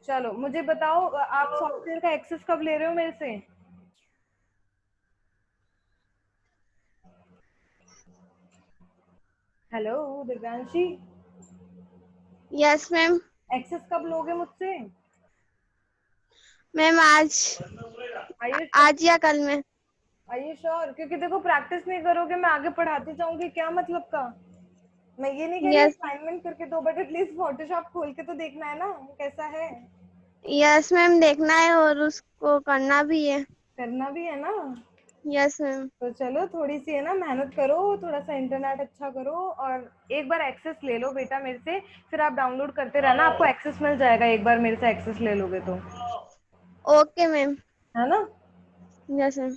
चलो मुझे बताओ, आप सॉफ्टवेयर का एक्सेस कब ले रहे हो मेरे से? Hello Divyanshi, yes ma'am. Access कब लोगे मुझसे? मैम आज आयुष, आज या कल में। आयुष श्योर? क्योंकि देखो प्रैक्टिस नहीं करोगे मैं आगे पढ़ाती जाऊंगी, क्या मतलब का? मैं ये नहीं कह रही यस असाइनमेंट करके दो, बट एटलीस्ट फोटोशॉप खोल के तो देखना है ना कैसा है। यस मैम, देखना है और उसको करना भी है। करना भी है ना? Yes ma'am. तो चलो थोड़ी सी है ना मेहनत करो, थोड़ा सा इंटरनेट अच्छा करो, और एक बार एक्सेस ले लो बेटा मेरे से, फिर आप डाउनलोड करते रहना, आपको एक्सेस मिल जाएगा एक बार मेरे से एक्सेस ले लोगे तो, ओके मैम। है ना? Yes ma'am.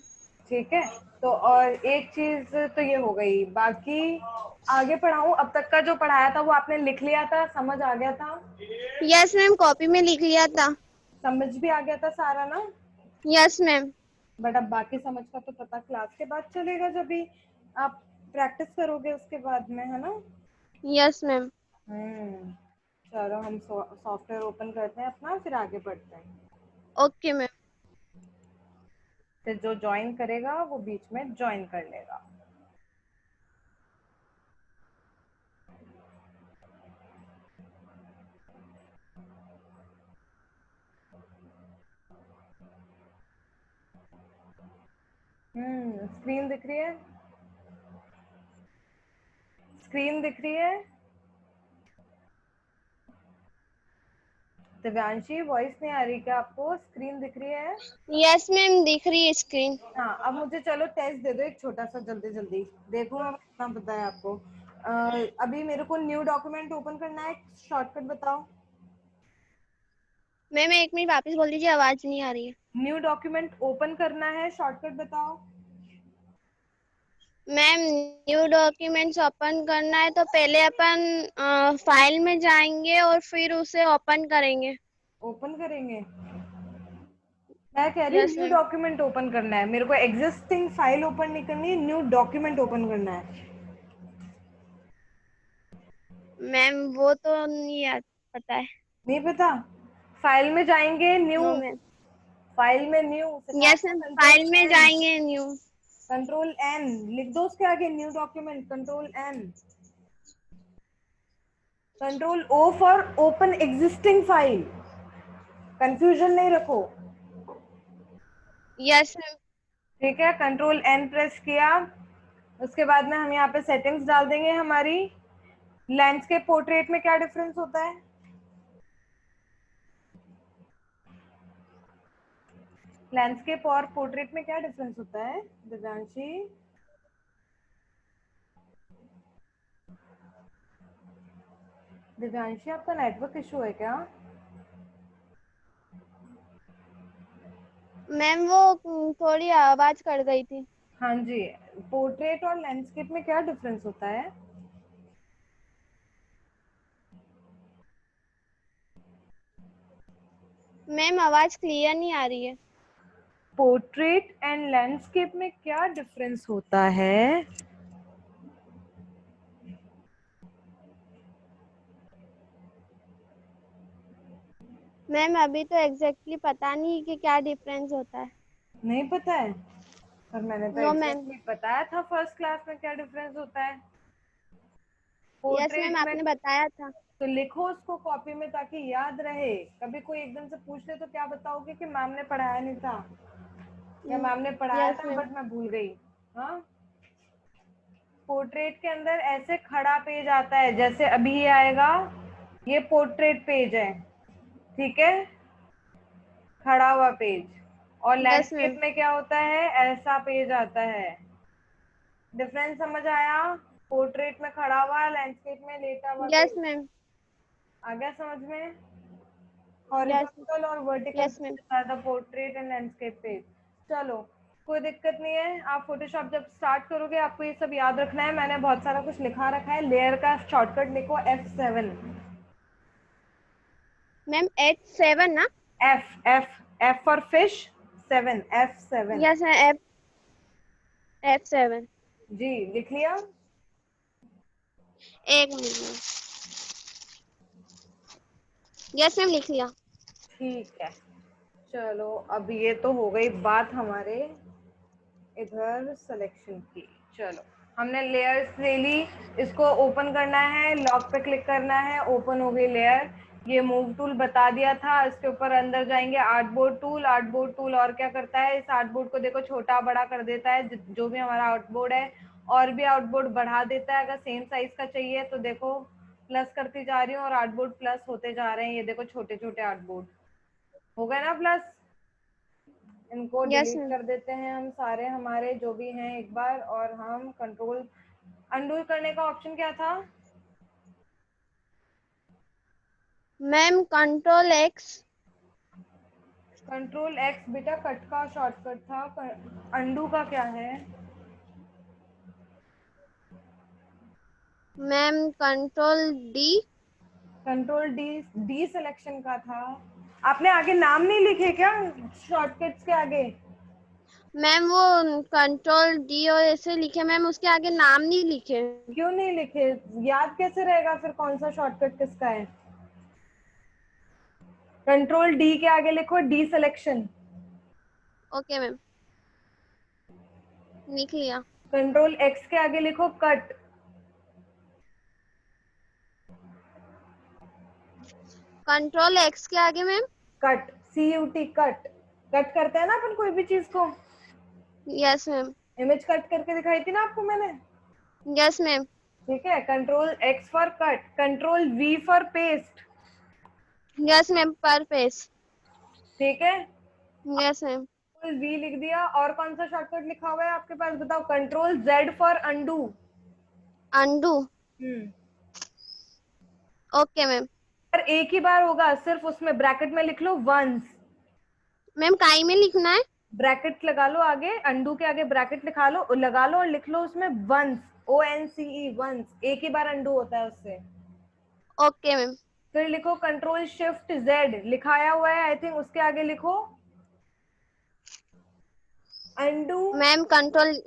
ठीक है। तो और एक चीज तो ये हो गई, बाकी आगे पढ़ाऊं? अब तक का जो पढ़ाया था वो आपने लिख लिया था, समझ आ गया था? यस मैम, कॉपी में लिख लिया था। समझ भी आ गया था सारा ना? Yes ma'am. बट अब बाकी समझ का तो पता क्लास के बाद चलेगा, जब भी आप प्रैक्टिस करोगे उसके बाद में, है ना? Yes ma'am. हम्म। चलो हम सॉफ्टवेयर ओपन करते हैं अपना, फिर आगे बढ़ते हैं। Okay ma'am. फिर जो ज्वाइन करेगा वो बीच में ज्वाइन कर लेगा। स्क्रीन दिख रही है? स्क्रीन दिख रही है? दिव्यांशी वॉइस नहीं आ रही क्या आपको? स्क्रीन दिख रही है? यस मैम, दिख रही है स्क्रीन। हाँ, अब मुझे चलो टेस्ट दे दो एक छोटा सा, जल्दी जल्दी देखो मैं कितना पता है आपको। अभी मेरे को न्यू डॉक्यूमेंट ओपन करना है, शॉर्टकट बताओ। मैम एक मिनट वापस बोल दीजिए, आवाज नहीं आ रही है। न्यू डॉक्यूमेंट ओपन करना है, शॉर्टकट बताओ। मैम न्यू डॉक्यूमेंट्स ओपन करना है तो पहले अपन फाइल में जाएंगे और फिर उसे ओपन करेंगे। ओपन करेंगे? मैं कह रही yes new ma'am. Document open करना है, मेरे को एग्जिस्टिंग फाइल ओपन नहीं करनी है, न्यू डॉक्यूमेंट ओपन करना है। मैम वो तो नहीं पता है। नहीं पता? फाइल में जाएंगे, न्यू, नो मैम। फाइल में न्यू सिखा यस था, मैम, कंट्रोल फाइल में एन, जाएंगे न्यू। कंट्रोल एन लिख दो उसके आगे, new document control N. Control O for open existing file, confusion नहीं रखो। Yes ma'am. ठीक है, कंट्रोल एन प्रेस किया, उसके बाद में हम यहाँ पे सेटिंग्स डाल देंगे हमारी। लैंडस्केप पोर्ट्रेट में क्या डिफरेंस होता है? लैंडस्केप और पोर्ट्रेट में क्या डिफरेंस होता है दिव्यांशी? दिव्यांशी आपका नेटवर्क इशू है क्या? मैम वो थोड़ी आवाज कट गई थी। हाँ जी। पोर्ट्रेट और लैंडस्केप में क्या डिफरेंस होता है? मैम आवाज क्लियर नहीं आ रही है। पोर्ट्रेट एंड लैंडस्केप में क्या डिफरेंस होता है? मैम अभी तो एग्जैक्टली पता नहीं कि क्या डिफरेंस होता है। नहीं पता है? पर मैंने तो नो मैम। एग्जैक्टली बताया था फर्स्ट क्लास में क्या डिफरेंस होता है। यस मैम, पोर्ट्रेट में आपने बताया था। तो लिखो उसको कॉपी में ताकि याद रहे, कभी कोई एकदम से पूछ ले तो क्या बताओगे कि मैम ने पढ़ाया नहीं था, या मैम ने पढ़ाया यस था मैम। बट मैं भूल गई। हाँ। पोर्ट्रेट के अंदर ऐसे खड़ा पेज आता है जैसे अभी ये आएगा, ये पोर्ट्रेट पेज है, ठीक है, खड़ा हुआ पेज। और यस लैंडस्केप मैम। में क्या होता है, ऐसा पेज आता है। डिफरेंस समझ आया? पोर्ट्रेट में खड़ा हुआ, लैंडस्केप में लेटा हुआ यस पेज। मैम। आ गया समझ में? यस। हॉरिजॉन्टल और वर्टिकल यस मैम। था पोर्ट्रेट एंड लैंडस्केप पेज। चलो कोई दिक्कत नहीं है, आप फोटोशॉप जब स्टार्ट करोगे आपको ये सब याद रखना है, मैंने बहुत सारा कुछ लिखा रखा है। लेयर का शॉर्टकट लिखो F7। मैम H7 ना? F F F for fish, 7, F7। Yes ma'am, F7। जी लिख लिया? एक मिनट। यस मैम, लिख लिया। ठीक है, चलो अब ये तो हो गई बात हमारे इधर सिलेक्शन की। चलो हमने लेयर्स ले ली, इसको ओपन करना है, लॉक पे क्लिक करना है, ओपन हो गई लेयर। ये मूव टूल बता दिया था, इसके ऊपर अंदर जाएंगे आर्टबोर्ड टूल। आर्टबोर्ड टूल और क्या करता है, इस आर्टबोर्ड को देखो छोटा बड़ा कर देता है, जो भी हमारा आउटबोर्ड है, और भी आउटबोर्ड बढ़ा देता है। अगर सेम साइज का चाहिए तो देखो प्लस करती जा रही हूँ और आउटबोर्ड प्लस होते जा रहे हैं। ये देखो छोटे छोटे आउटबोर्ड हो गए ना प्लस। इनको यस डिलीट मैम। कर देते हैं हम सारे हमारे जो भी हैं एक बार, और हम कंट्रोल अंडू करने का ऑप्शन क्या था? Ma'am control x. Control x बेटा कट का शॉर्टकट था, अंडू का क्या है? Ma'am control D. Control D, D selection का था। आपने आगे नाम नहीं लिखे क्या शॉर्टकट्स के आगे? मैम वो कंट्रोल डी और ऐसे लिखे मैम, उसके आगे नाम नहीं लिखे। क्यों नहीं लिखे? याद कैसे रहेगा फिर कौन सा शॉर्टकट किसका है? कंट्रोल डी के आगे लिखो डी सिलेक्शन। ओके मैम, लिख लिया। कंट्रोल एक्स के आगे लिखो कट। कंट्रोल एक्स के आगे ma'am. Cut, CUT cut. Cut करते हैं ना अपन कोई भी चीज को। Yes ma'am. इमेज कट करके दिखाई थी ना आपको मैंने। Yes ma'am. ठीक है, control x for cut, control V for paste. Yes ma'am, पर पेज। ठीक है, यस मैम। कंट्रोल V लिख दिया। और कौन सा शॉर्टकट लिखा हुआ है आपके पास बताओ? Control Z for undo. Undo. Okay ma'am. पर एक ही बार होगा, सिर्फ उसमें ब्रैकेट में लिख लो वंस। मैम काई में लिखना है? ब्रैकेट लगा लो आगे, अंडू के आगे ब्रैकेट लगा लो और लिख लो उसमें वंस, ONCE वंस। एक ही बार अंडू होता है उससे। Okay ma'am. फिर लिखो कंट्रोल शिफ्ट Z, लिखाया हुआ है आई थिंक, उसके आगे लिखो undo. Ma'am control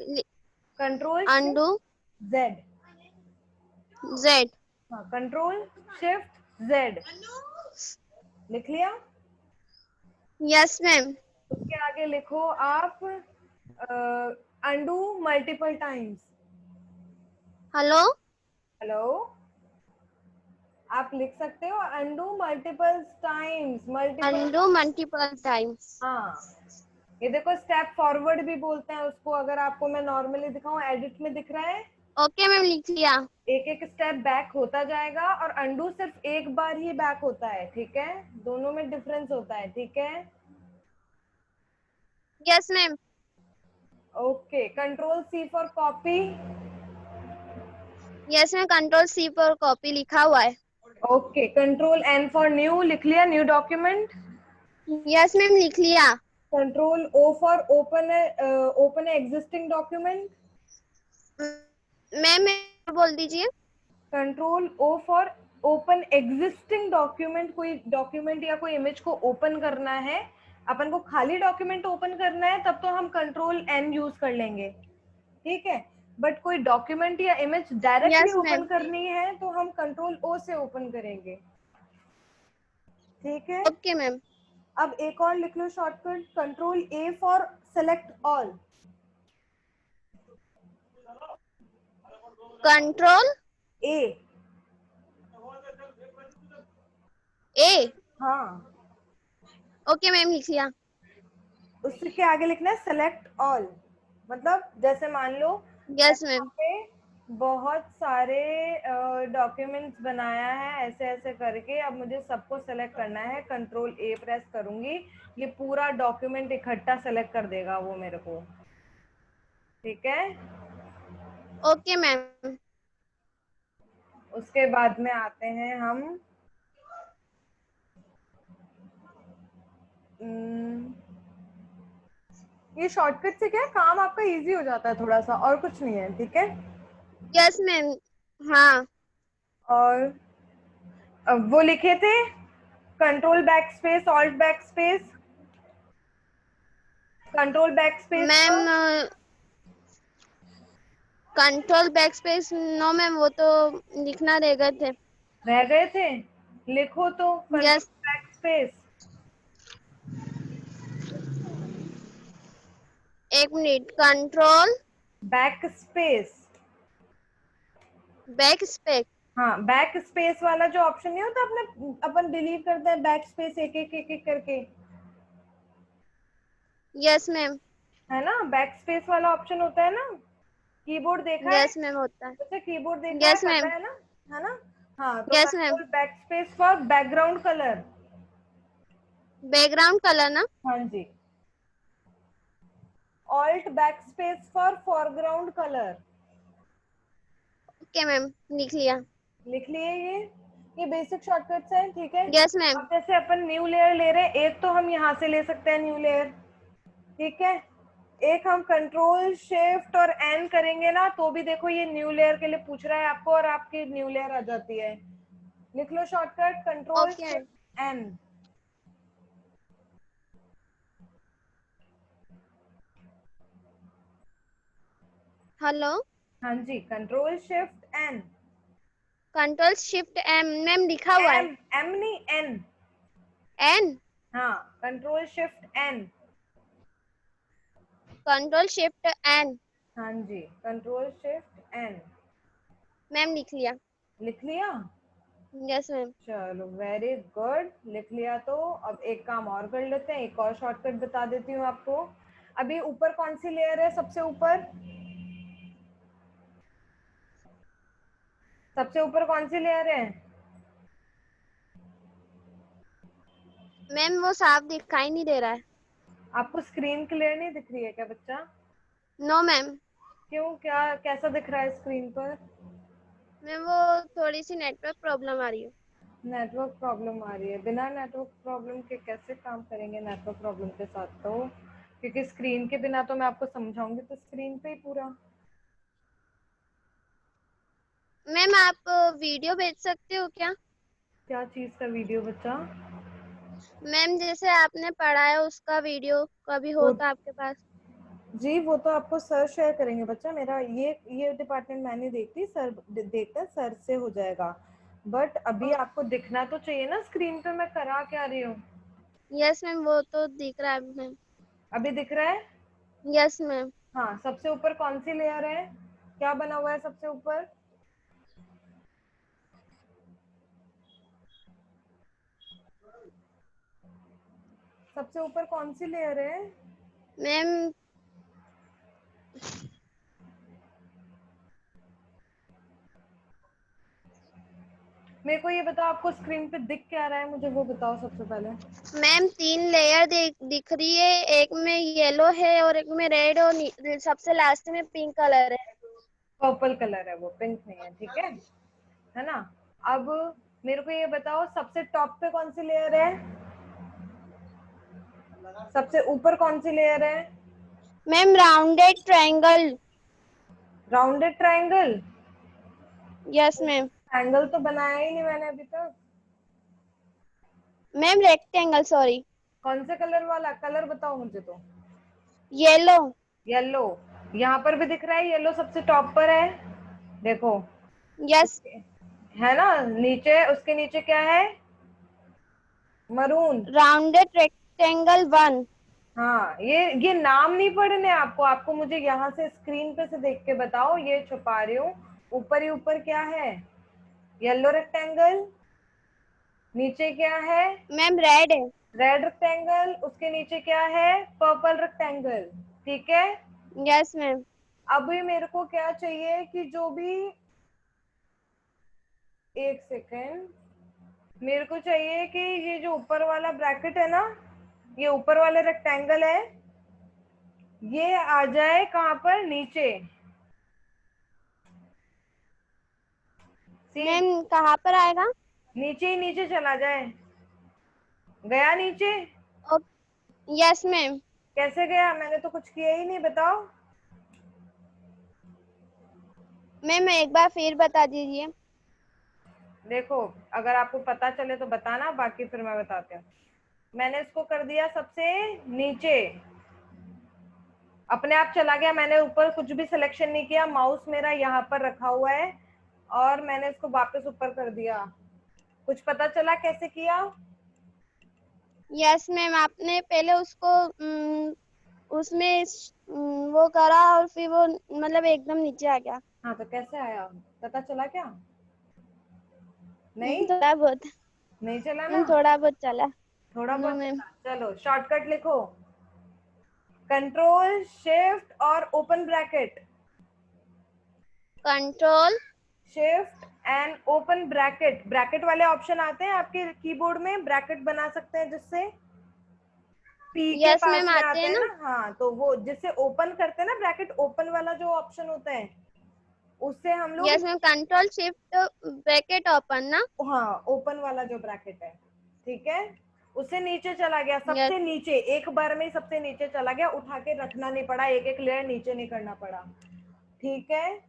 control undo shift Z। Z. हाँ, कंट्रोल शिफ्ट Z लिख लिया। Yes ma'am. उसके आगे लिखो आप undo multiple times. Hello. Hello, आप लिख सकते हो undo multiple times, multiple. Undo multiple times. हाँ, ये देखो स्टेप फॉरवर्ड भी बोलते हैं उसको। अगर आपको मैं नॉर्मली दिखाऊं, एडिट में दिख रहा है, ओके मैम, लिख लिया। एक एक स्टेप बैक होता जाएगा, और अंडू सिर्फ एक बार ही बैक होता है। ठीक है, दोनों में डिफरेंस होता है। ठीक है, yes ma'am. Okay. Control C for copy. Yes ma'am, control C पर कॉपी लिखा हुआ है। Okay, control N for new, लिख लिया, न्यू डॉक्यूमेंट। यस मैम, लिख लिया। Control O for open, open existing document. Ma'am बोल दीजिए। Control O for open existing document. कोई डॉक्यूमेंट या कोई इमेज को ओपन करना है, अपन को खाली डॉक्यूमेंट ओपन करना है, तब तो हम कंट्रोल N यूज कर लेंगे। ठीक है, बट कोई डॉक्यूमेंट या image directly yes open ma'am. करनी है तो हम कंट्रोल O से ओपन करेंगे। ठीक है, ओके मैम। अब एक और लिख लो shortcut, control A for select all. Control A। A. हाँ, ओके मैम, लिख लिया। उसके आगे लिखना है सेलेक्ट ऑल। मतलब जैसे मान लो यस यहाँ मैम। पे बहुत सारे डॉक्यूमेंट्स बनाया है ऐसे ऐसे करके, अब मुझे सबको सेलेक्ट करना है, कंट्रोल A प्रेस करूंगी, ये पूरा डॉक्यूमेंट इकट्ठा सेलेक्ट कर देगा वो मेरे को। ठीक है, ओके मैम। उसके बाद में आते हैं हम ये शॉर्टकट से क्या है, काम आपका इजी हो जाता है थोड़ा सा, और कुछ नहीं है। ठीक है, यस मैम। हाँ। और अब वो लिखे थे control backspace, alt backspace, control backspace ma'am का। Control backspace no ma'am, वो तो लिखना रह गए थे। रह गए थे, लिखो तो कंट्रोल यस। Backspace. एक minute, control backspace. Backspace. हाँ, बैक स्पेस वाला जो ऑप्शन नहीं होता, अपने अपन डिलीट करते हैं बैक स्पेस एक एक एक एक करके, यस मैम। है ना? बैक स्पेस वाला ऑप्शन होता है ना, कीबोर्ड देखा है? यस मैम होता है। जैसे कीबोर्ड देखा है, यस पता मैम। है ना? है ना? हाँ, तो yes ma'am. Control backspace for background colour. Background colour ना? हाँ जी। Alt backspace for foreground colour. Okay ma'am, लिख लिया। लिख लिए ये बेसिक शॉर्टकट्स हैं, ठीक है? Yes ma'am. अब जैसे अपन न्यू लेयर ले रहे हैं, एक तो हम यहाँ से ले सकते हैं न्यू लेयर, ठीक है? एक हम कंट्रोल शिफ्ट और एन करेंगे ना, तो भी देखो ये न्यू लेयर के लिए पूछ रहा है आपको, और आपकी न्यू लेयर आ जाती है। लिख लो shortcut, control okay ma'am. Shift N. Hello. हाँ जी, control shift N. Control shift M ma'am लिखा हुआ है। एम, एम नहीं, एन। एन। हाँ, control shift N. Control shift N. हाँ जी, कंट्रोल शिफ्ट एन। मैम लिख लिया। लिख लिया? Yes ma'am. चलो, वेरी गुड, लिख लिया। तो अब एक काम और कर लेते हैं, एक और शॉर्टकट बता देती हूँ आपको। अभी ऊपर कौन सी लेयर है? सबसे ऊपर, सबसे ऊपर कौन सी लेयर है? मैम वो साफ दिखाई नहीं दे रहा है। आपको स्क्रीन क्लियर नहीं दिख रही है क्या बच्चा? No ma'am. क्यों, क्या कैसा दिख रहा है स्क्रीन पर? मैम वो थोड़ी सी नेटवर्क प्रॉब्लम आ रही है। नेटवर्क प्रॉब्लम आ रही है? बिना नेटवर्क प्रॉब्लम के कैसे काम करेंगे नेटवर्क प्रॉब्लम के साथ? तो क्योंकि स्क्रीन के बिना तो मैं आपको समझाऊंगी तो स्क्रीन पे ही पूरा। मैम आप वीडियो भेज सकते हो क्या? क्या चीज का वीडियो बच्चा? मैम जैसे आपने पढ़ा है उसका वीडियो कभी हो वो, तो आपके पास। जी वो तो आपको सर शेयर करेंगे बच्चा। मेरा ये डिपार्टमेंट मैं नहीं देखती, सर देखता है, सर से हो जाएगा। बट अभी आपको दिखना तो चाहिए ना स्क्रीन पे मैं करा क्या रही हूँ। यस मैम वो तो दिख रहा है मैम। अभी दिख रहा है? Yes ma'am. हाँ, सबसे ऊपर कौन सी लेयर है? क्या बना हुआ है सबसे ऊपर? सबसे ऊपर कौन सी लेयर है? मैम मेरे को ये बताओ, आपको स्क्रीन पे दिख क्या रहा है, मुझे वो बताओ सबसे पहले। मैम 3 लेयर दिख रही है, एक में येलो है और एक में रेड और सबसे लास्ट में पिंक कलर है। पर्पल कलर है वो, पिंक नहीं है, ठीक है ना? अब मेरे को ये बताओ, सबसे टॉप पे कौन सी लेयर है? सबसे ऊपर कौन सी लेयर है? Ma'am rounded triangle. Rounded triangle? Yes ma'am. Triangle तो बनाया ही नहीं मैंने अभी तक। Ma'am rectangle sorry. कौन से कलर वाला? कलर बताओ मुझे तो। येलो। येलो? यहाँ पर भी दिख रहा है येलो, सबसे टॉप पर है, देखो। यस। है ना? नीचे, उसके नीचे क्या है? मरून। Rounded rectangle 1। हाँ, ये नाम नहीं पढ़ने आपको, आपको मुझे यहाँ से स्क्रीन पे से देख के बताओ, ये छुपा रही हूँ। ऊपर ही ऊपर क्या है? Yellow rectangle. नीचे क्या है? मैम रेड है। Red rectangle. उसके नीचे क्या है? Purple rectangle. ठीक है? Yes ma'am. अभी मेरे को क्या चाहिए कि जो भी, एक सेकेंड, मेरे को चाहिए कि ये जो ऊपर वाला ब्रैकेट है ना, ये ऊपर वाला रेक्टेंगल है, ये आ जाए कहाँ पर? नीचे। सी, मैम कहाँ पर आएगा? नीचे ही नीचे चला जाए। गया नीचे? Yes ma'am. कैसे गया? मैंने तो कुछ किया ही नहीं, बताओ। मैम एक बार फिर बता दीजिए। देखो, अगर आपको पता चले तो बताना, बाकी फिर मैं बताती हूँ। मैंने इसको कर दिया सबसे नीचे, अपने आप चला गया, मैंने ऊपर कुछ भी सिलेक्शन नहीं किया, माउस मेरा यहाँ पर रखा हुआ है और मैंने इसको वापस ऊपर कर दिया। कुछ पता चला कैसे किया? यस मैम आपने पहले उसको उसमें वो करा और फिर वो मतलब एकदम नीचे आ गया। हाँ तो कैसे आया, पता चला क्या? नहीं, थोड़ा बहुत। नहीं चला ना, थोड़ा बहुत चला। थोड़ा नो बहुत मैम। चला। चलो शॉर्टकट लिखो, कंट्रोल शिफ्ट और open bracket, control shift and open bracket. Bracket वाले ऑप्शन आते हैं आपके कीबोर्ड में, ब्रैकेट बना सकते हैं जिससे पी के यस पास मैम में आते आते हैं हैं ना। ना, हाँ तो वो जिससे ओपन करते हैं ना ब्रैकेट, ओपन वाला जो ऑप्शन होता है उससे हम लोग, yes ma'am control shift bracket open ना। हाँ ओपन वाला जो ब्रैकेट है, ठीक है, उससे नीचे चला गया, यस। सबसे नीचे एक बार में ही सबसे नीचे चला गया, उठा के रखना नहीं पड़ा, एक एक लेयर नीचे नहीं करना पड़ा, ठीक है।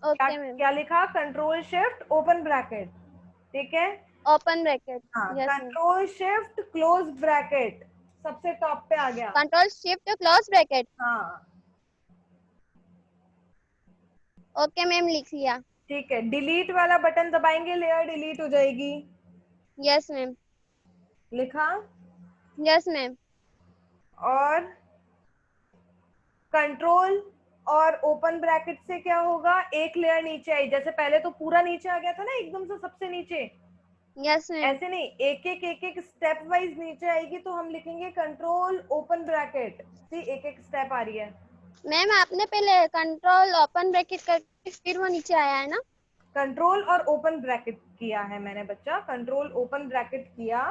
क्या ओके मैम। क्या लिखा, कंट्रोल शिफ्ट ओपन ब्रैकेट, ठीक है। Open bracket. हाँ yes ma'am. Control shift close bracket, सबसे टॉप पे आ गया। Control shift close bracket. हाँ ओके मैम लिख लिया। ठीक है, डिलीट वाला बटन दबाएंगे, लेयर डिलीट हो जाएगी। Yes ma'am. लिखा। Yes ma'am. और कंट्रोल और ओपन ब्रैकेट से क्या होगा, एक लेयर नीचे आई, जैसे पहले तो पूरा नीचे आ गया था ना एकदम से सबसे नीचे, यस मैम। ऐसे नहीं, एक एक स्टेप वाइज नीचे आएगी, तो हम लिखेंगे कंट्रोल ओपन ब्रैकेट। सी एक एक स्टेप आ रही है। मैम आपने पहले कंट्रोल ओपन ब्रैकेट करके फिर वो नीचे आया है ना। कंट्रोल और ओपन ब्रैकेट किया है मैंने बच्चा, कंट्रोल ओपन ब्रैकेट किया,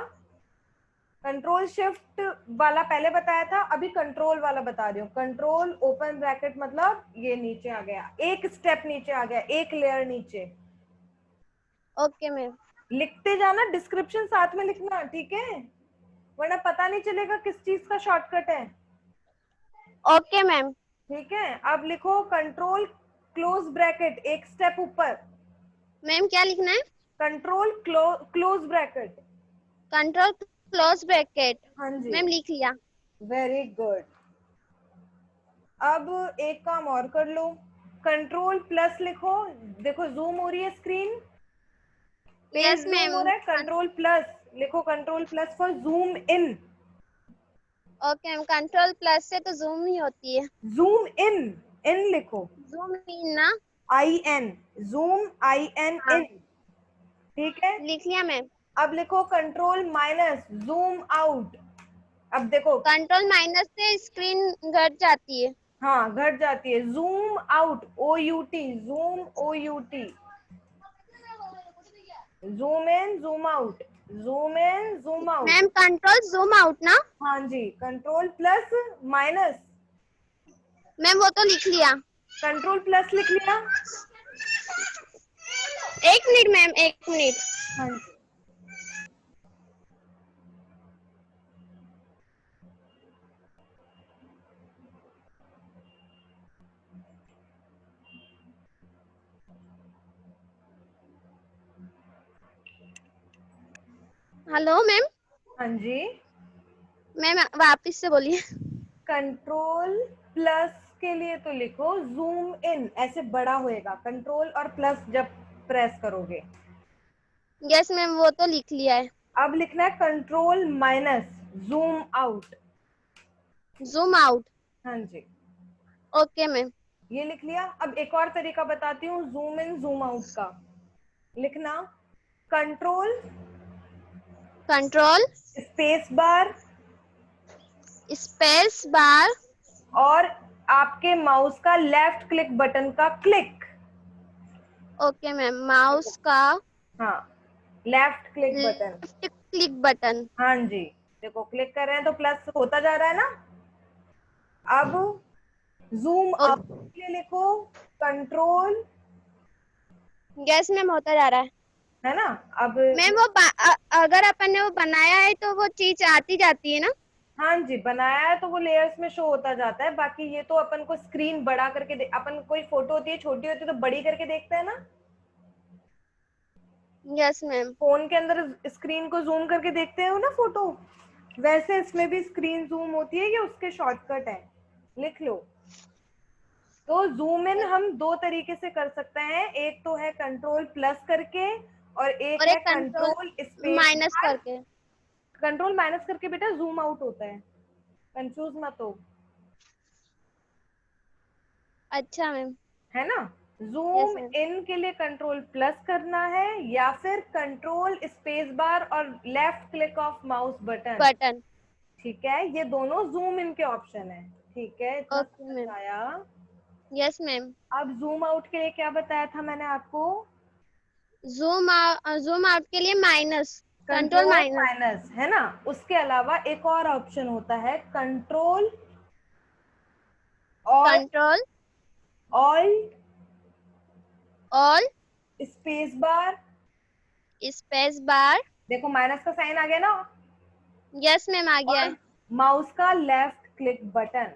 कंट्रोल शिफ्ट वाला पहले बताया था, अभी कंट्रोल वाला बता रही हूँ। कंट्रोल ओपन ब्रैकेट मतलब ये नीचे आ गया, एक स्टेप नीचे आ गया, एक लेयर नीचे। Okay ma'am. लिखते जाना, डिस्क्रिप्शन साथ में लिखना, ठीक है, वरना पता नहीं चलेगा किस चीज का शॉर्टकट है। Okay ma'am. ठीक है, अब लिखो कंट्रोल क्लोज ब्रैकेट, एक स्टेप ऊपर, मैम क्या लिखना है। Control close bracket. Control close bracket. हाँ जी, मैम लिख लिया। Very good. अब एक काम और कर लो, कंट्रोल प्लस लिखो, देखो जूम हो रही है screen, page yes zoom ma'am. हो रहा है, कंट्रोल प्लस लिखो, control plus for zoom in. Okay ma'am control plus से तो जूम ही होती है। जूम इन, इन लिखो, जूम इन ना। I N, zoom I N हाँ इन, ठीक है। लिख लिया मैम। अब लिखो कंट्रोल माइनस जूम आउट। अब देखो, कंट्रोल माइनस से स्क्रीन घट जाती है। हाँ घट जाती है, zoom out, O U T, zoom O U T, zoom in zoom out, zoom in zoom out. Ma'am control zoom out ना। हाँ जी, कंट्रोल प्लस माइनस, मैम वो तो लिख लिया। कंट्रोल प्लस लिख लिया। एक मिनट मैम एक मिनट। हाँ जी, हेलो मैम। हाँ जी, मैम वापिस से बोलिए। कंट्रोल प्लस के लिए तो लिखो जूम इन, ऐसे बड़ा होएगा, कंट्रोल और प्लस जब प्रेस करोगे। यस मैम वो तो लिख लिया है। अब लिखना है control minus zoom out. Zoom out. हाँ जी, ओके मैम। ये लिख लिया। अब एक और तरीका बताती हूँ जूम इन जूम आउट का, लिखना control control space bar space bar. और आपके माउस का लेफ्ट क्लिक बटन का क्लिक। ओके मैम माउस का हाँ, left click button. Left click button. हाँ जी, देखो क्लिक कर रहे हैं तो प्लस होता जा रहा है ना। अब जूम आउट के लिए लिखो कंट्रोल, यस मैम होता जा रहा है। है ना। अब मैम वो अगर अपन ने वो बनाया है तो वो चीज आती जाती है ना। हाँ जी, बनाया है तो वो लेयर्स में शो होता जाता है, बाकी ये तो अपन को स्क्रीन बड़ा करके अपन कोई फोटो होती है छोटी होती है तो बड़ी करके देखते हैं ना, यस मैम। फोन के अंदर स्क्रीन को जूम करके देखते हो ना फोटो, वैसे इसमें भी स्क्रीन जूम होती है, ये उसके शॉर्टकट है, लिख लो। तो जूम इन हम दो तरीके से कर सकते हैं, एक तो है कंट्रोल प्लस करके और एक और है एक कंट्रोल कंट्रोल स्पेस माइनस बार। करके। कंट्रोल माइनस करके बेटा जूम आउट होता है, कंफ्यूज मत हो, अच्छा मैम। है ना। Yes zoom ma'am. इन के लिए कंट्रोल प्लस करना है या फिर कंट्रोल स्पेस बार और left click of mouse button. Button. ठीक है, ये दोनों जूम इन के ऑप्शन है। ठीक है, इतना ओके समझ मैम। आया। Yes ma'am. अब जूम आउट के लिए क्या बताया था मैंने आपको? जूम आउट के लिए minus, control control minus. Minus, है ना। उसके अलावा एक और ऑप्शन होता है, कंट्रोल और control alt all space bar. Space bar. देखो माइनस का साइन आ गया ना। यस मैम, आ गया और है। माउस का लेफ्ट क्लिक बटन,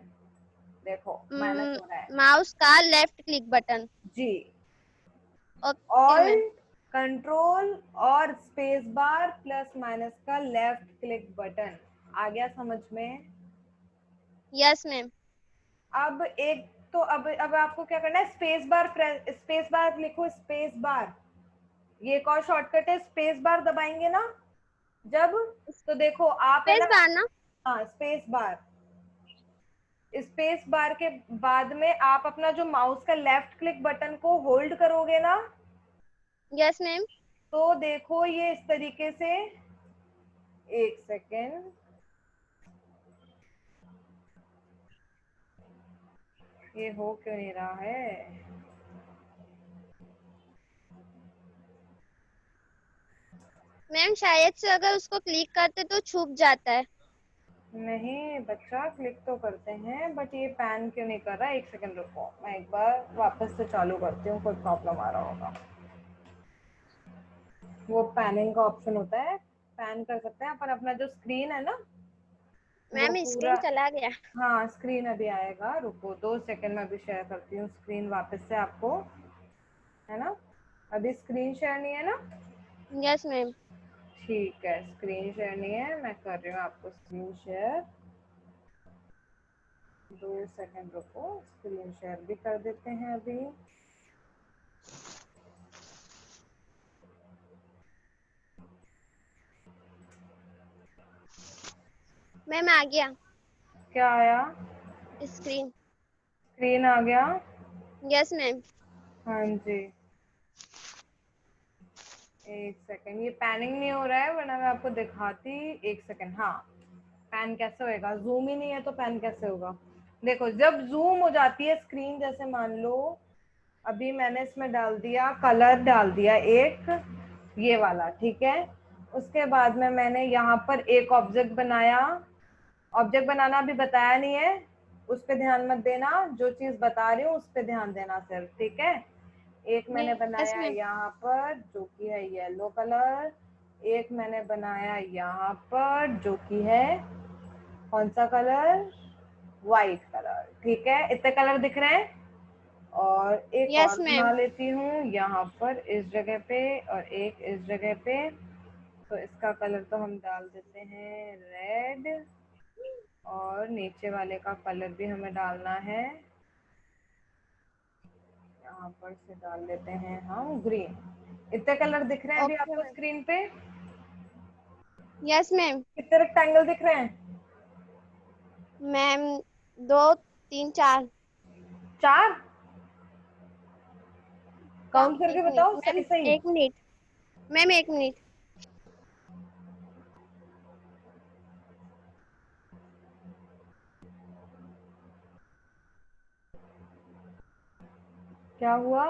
देखो माइनस हो रहा है। माउस का लेफ्ट क्लिक बटन। जी। Okay ma'am. ऑल्ट, कंट्रोल और स्पेस बार प्लस माइनस का लेफ्ट क्लिक बटन। आ गया समझ में? Yes ma'am. अब एक तो अब आपको क्या करना है, स्पेस बार स्पेस बार लिखो, स्पेस बार। ये एक और शॉर्टकट है, स्पेस बार दबाएंगे ना जब, तो देखो आप है स्पेस ना। बार ना। हाँ स्पेस बार। स्पेस बार के बाद में आप अपना जो माउस का लेफ्ट क्लिक बटन को होल्ड करोगे ना, यस मैम। तो देखो ये इस तरीके से, एक सेकेंड, ये हो क्यों नहीं रहा है? मैम शायद से अगर उसको क्लिक करते तो छुप जाता है। नहीं बच्चा, क्लिक तो करते हैं बट ये पैन क्यों नहीं कर रहा है? एक सेकंड रुको, मैं एक बार वापस से चालू करती हूँ, कोई प्रॉब्लम आ रहा होगा। वो पैनिंग का ऑप्शन होता है, पैन कर सकते हैं अपन अपना जो स्क्रीन है ना, वो मैम पूरा। स्क्रीन चला गया। हाँ स्क्रीन अभी आएगा, रुको 2 सेकंड में, अभी शेयर करती हूँ स्क्रीन वापस से आपको, है ना। अभी स्क्रीन शेयर नहीं है ना? Yes ma'am. ठीक है, स्क्रीन शेयर नहीं है, मैं कर रही हूँ आपको स्क्रीन शेयर। 2 सेकंड रुको, स्क्रीन शेयर भी कर देते हैं अभी। मैम आ गया क्या आया? स्क्रीन। स्क्रीन आ गया। Yes ma'am. हाँ जी, एक सेकंड, ये पैनिंग नहीं हो रहा है वरना मैं आपको दिखाती। एक सेकंड, हाँ। पैन कैसे होएगा, जूम ही नहीं है तो पैन कैसे होगा? देखो जब जूम हो जाती है स्क्रीन, जैसे मान लो अभी मैंने इसमें डाल दिया कलर, डाल दिया एक ये वाला, ठीक है। उसके बाद में मैंने यहाँ पर एक ऑब्जेक्ट बनाया। ऑब्जेक्ट बनाना अभी बताया नहीं है, उस पर ध्यान मत देना, जो चीज बता रही हूँ उस पर ध्यान देना सिर्फ, ठीक है। एक मैंने यस बनाया मैम। यहाँ पर जो कि है येलो कलर। एक मैंने बनाया यहाँ पर जो कि है कौन सा कलर, वाइट कलर, ठीक है। इतने कलर दिख रहे हैं। और एक यस और बना मैम। लेती हूँ यहाँ पर इस जगह पे और एक इस जगह पे। तो इसका कलर तो हम डाल देते हैं रेड, और नीचे वाले का कलर भी हमें डालना है, यहाँ पर से डाल लेते हैं हम ग्रीन। इतने कलर दिख रहे हैं अभी ओके आपको मैम। स्क्रीन पे? Yes ma'am. कितने रेक्टेंगल दिख रहे हैं? मैम 2 3 4। 4? काउंट एक करके मिनट बताओ मैम, सही सही। 1 मिनट मैम, 1 मिनट। क्या हुआ?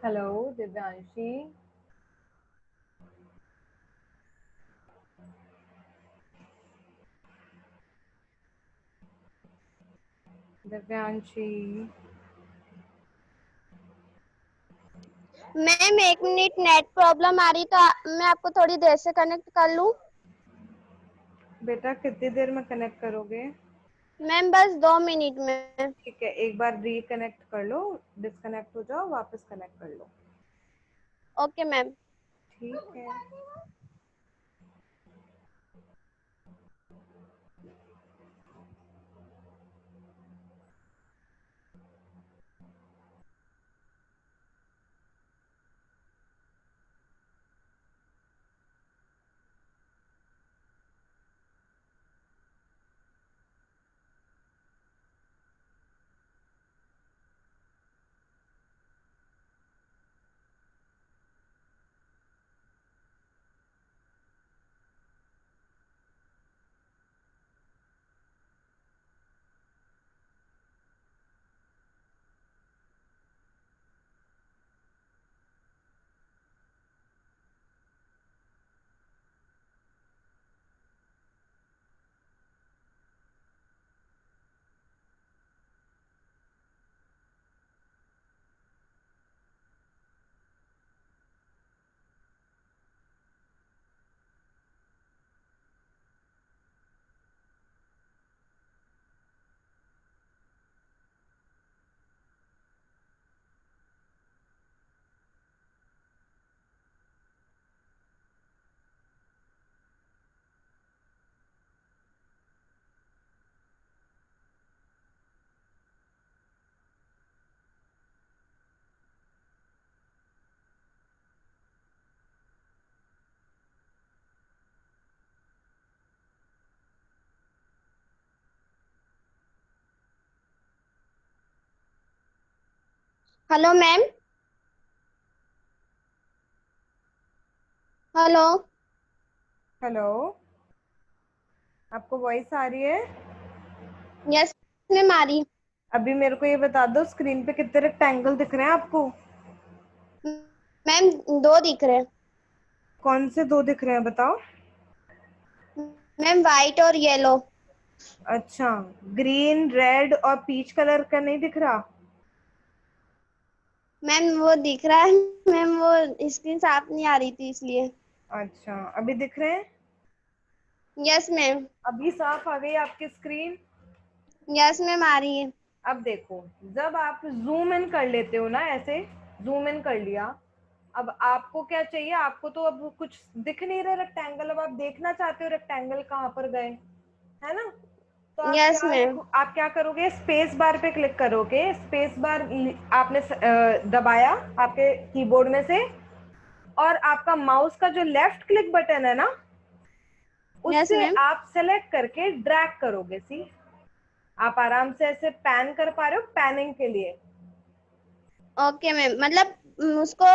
Hello Divyanshi. Divyanshi. Ma'am 1 minute, net problem आ रही तो मैं आपको थोड़ी देर से कनेक्ट कर लूँ। बेटा कितनी देर में कनेक्ट करोगे? मैम बस 2 मिनट में। ठीक है, एक बार रिकनेक्ट कर लो, डिस्कनेक्ट हो जाओ, वापस कनेक्ट कर लो। Okay ma'am. ठीक है। Hello ma'am. हेलो। हेलो, आपको वॉइस आ रही है? यस मैम आ रही। अभी मेरे को ये बता दो, स्क्रीन पे कितने रेक्टेंगल दिख रहे हैं आपको? मैम 2 दिख रहे हैं। कौन से 2 दिख रहे हैं बताओ? मैम वाइट और येलो। अच्छा, ग्रीन, रेड और पीच कलर का नहीं दिख रहा? मैम वो दिख रहा है। मैम वो स्क्रीन साफ नहीं आ रही थी इसलिए। अच्छा, अभी दिख रहे हैं? Yes ma'am. अभी साफ आ गई आपकी स्क्रीन? यस मैम आ रही है। अब देखो, जब आप जूम इन कर लेते हो ना, ऐसे जूम इन कर लिया, अब आपको क्या चाहिए? आपको तो अब कुछ दिख नहीं रहा रेक्टेंगल, अब आप देखना चाहते हो रेक्टेंगल कहाँ पर गए, है ना? तो यस मैम। आप क्या करोगे? स्पेस बार पे क्लिक करोगे। स्पेस बार आपने दबाया आपके कीबोर्ड में से, और आपका माउस का जो लेफ्ट क्लिक बटन है ना, यस उससे मैम। आप सेलेक्ट करके ड्रैग करोगे। सी, आप आराम से ऐसे पैन कर पा रहे हो, पैनिंग के लिए। ओके मैम मतलब उसको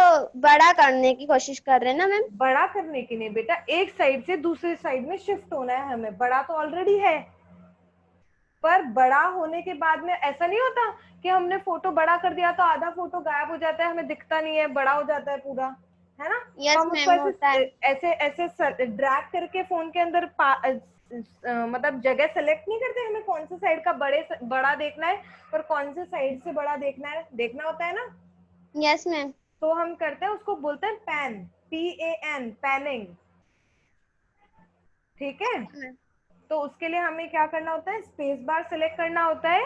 बड़ा करने की कोशिश कर रहे हैं ना मैम। बड़ा करने की नहीं बेटा, एक साइड से दूसरी साइड में शिफ्ट होना है हमें। बड़ा तो ऑलरेडी है, पर बड़ा होने के बाद में ऐसा नहीं होता कि हमने फोटो बड़ा कर दिया तो आधा फोटो गायब हो जाता है, हमें दिखता नहीं है, बड़ा हो जाता है पूरा, है ना? तो यस हम उसको मैम होता ऐसे है। ऐसे ऐसे ड्रैग करके फोन के अंदर मतलब जगह सेलेक्ट नहीं करते, हमें कौन सी साइड का बड़ा देखना है, पर कौन से साइड से बड़ा देखना है, देखना होता है ना? Yes ma'am. तो हम करते हैं, उसको बोलते हैं पैन, PAN, पैनिंग। ठीक है? Okay ma'am. तो उसके लिए हमें क्या करना होता है? स्पेस बार सेलेक्ट करना होता है,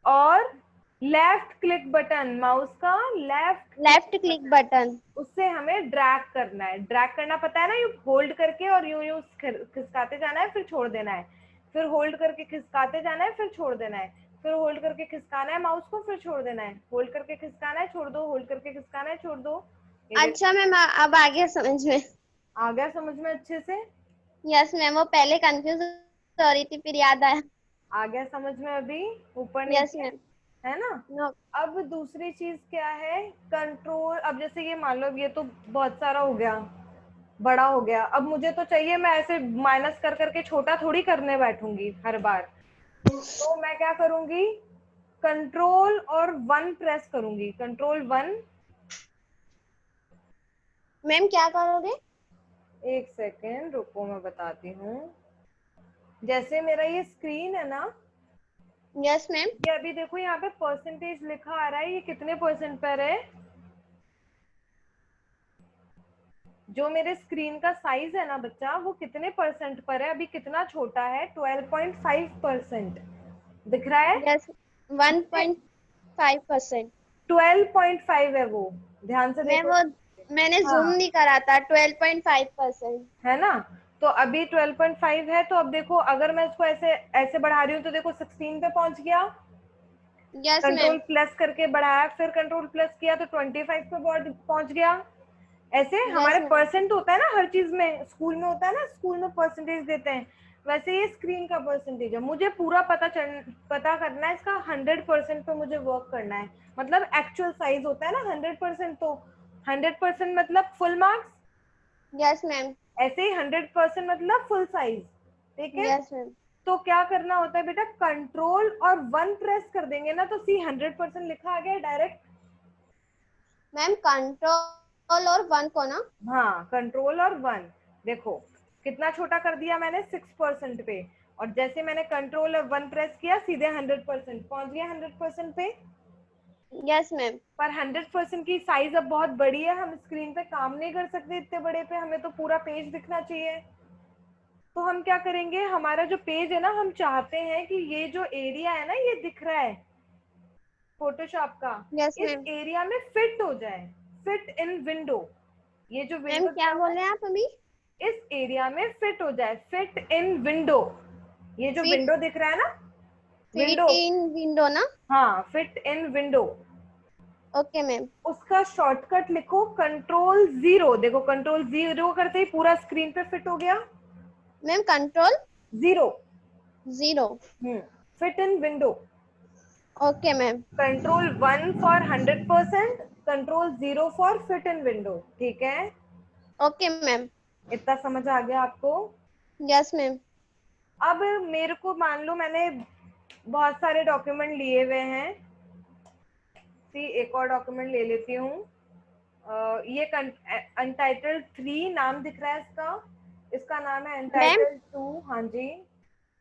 और लेफ्ट क्लिक बटन, माउस का left left click click button, button. उससे हमें ड्रैग करना है। ड्रैग करना पता है ना? यू होल्ड करके और यूं यूं खिसकाते जाना है, फिर छोड़ देना है, फिर होल्ड करके खिसकाते जाना है, फिर छोड़ देना है, फिर होल्ड करके खिसकाना है माउस को, फिर छोड़ देना है, होल्ड करके खिसकाना है, छोड़ दो, होल्ड करके खिसकाना है, छोड़ दो। ये अच्छा देखो, मैम अब आ गया समझ में। आ गया समझ में अच्छे से? यस मैम वो पहले कंफ्यूज हो रही थी फिर याद आया। आ गया समझ में अभी? ऊपर यस नीचे, मैम। है ना? नो। अब दूसरी चीज क्या है? कंट्रोल। अब जैसे ये मान लो, ये तो बहुत सारा हो गया, बड़ा हो गया। अब मुझे तो चाहिए, मैं ऐसे माइनस कर करके छोटा थोड़ी करने बैठूंगी हर बार। तो मैं क्या करूंगी? कंट्रोल और 1 प्रेस करूंगी, कंट्रोल 1। मैम क्या करोगे? एक सेकेंड रुको, मैं बताती हूँ। जैसे मेरा ये स्क्रीन है ना, यस मैम। ये अभी देखो यहाँ पे परसेंटेज लिखा आ रहा है, ये कितने परसेंट पर है? जो मेरे स्क्रीन का साइज है ना बच्चा, वो कितने परसेंट पर है? अभी कितना छोटा है, 12.5%। दिख रहा है? यस, 1.5%। 12.5 है वो, ध्यान से मैं देखो। वो मैंने जूम हाँ, नहीं करा था, 12.5%। है ना? तो अभी 12.5 है, तो अब देखो अगर मैं इसको ऐसे ऐसे बढ़ा रही हूँ तो देखो 16 पे पहुंच गया। Yes ma'am. कंट्रोल प्लस करके बढ़ाया, फिर कंट्रोल प्लस किया तो 25 पे पहुंच गया। ऐसे यस हमारे मैम। परसेंट होता है ना हर चीज में, स्कूल में होता है ना, स्कूल में परसेंटेज देते हैं, वैसे ये स्क्रीन का परसेंटेज है। मुझे पूरा पता करना है इसका, 100% पे मुझे वर्क करना है। मतलब एक्चुअल साइज होता है ना 100%, तो 100% मतलब फुल मार्क्स, यस मैम। ऐसे ही 100% मतलब फुल साइज। ठीक है? Yes ma'am. तो क्या करना होता है बेटा, कंट्रोल और 1 प्रेस कर देंगे ना, तो सी 100% लिखा आ गया डायरेक्ट। मैम कंट्रोल और 1 को ना? हाँ, कंट्रोल और 1। देखो कितना छोटा कर दिया मैंने, 6% पे, और जैसे मैंने कंट्रोल और 1 प्रेस किया सीधे 100% पहुंच गया 100% पे। Yes ma'am. पर 100% की साइज अब बहुत बड़ी है, हम स्क्रीन पे काम नहीं कर सकते इतने बड़े पे, हमें तो पूरा पेज दिखना चाहिए। तो हम क्या करेंगे, हमारा जो पेज है ना, हम चाहते हैं कि ये जो एरिया है ना, ये दिख रहा है फोटोशॉप का, यस इस मैम। एरिया में फिट हो जाए, फिट इन विंडो। ये जो मैम विंडो क्या दिया हुआ बोल रहे हैं आप अभी? है, इस एरिया में फिट हो जाए, फिट इन विंडो। ये जो फिट विंडो दिख रहा है ना, फिट विंडो, इन विंडो ना? हाँ, fit in window. Okay ma'am. उसका शॉर्टकट लिखो कंट्रोल 0। देखो कंट्रोल 0 करते ही पूरा स्क्रीन पे फिट हो गया। Ma'am control 0। 0। Fit in window. Okay ma'am. Control 1 for 100%, control 0 for fit in window. ठीक है? Okay ma'am. इतना समझ आ गया आपको? Yes ma'am. अब मेरे को मान लो मैंने बहुत सारे डॉक्यूमेंट लिए हुए हैं, सी एक और डॉक्यूमेंट ले लेती हूँ। ये अनटाइटल्ड 3 नाम दिख रहा है इसका, इसका नाम है मैम अनटाइटल्ड 2। हाँ जी।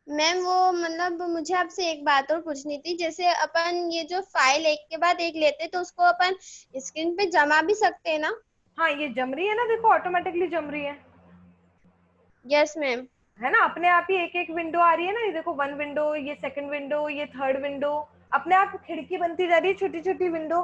मैम वो मतलब मुझे आपसे एक बात और पूछनी थी, जैसे अपन ये जो फाइल एक के बाद एक लेते तो उसको अपन स्क्रीन पे जमा भी सकते हैं ना? हाँ, ये जम रही है ना, देखो ऑटोमेटिकली जम रही यस मैम। है ना, अपने आप ही एक एक विंडो आ रही है ना, ये देखो 1 विंडो, ये 2nd विंडो, ये 3rd विंडो, अपने आप खिड़की बनती जा रही है, छोटी छोटी विंडो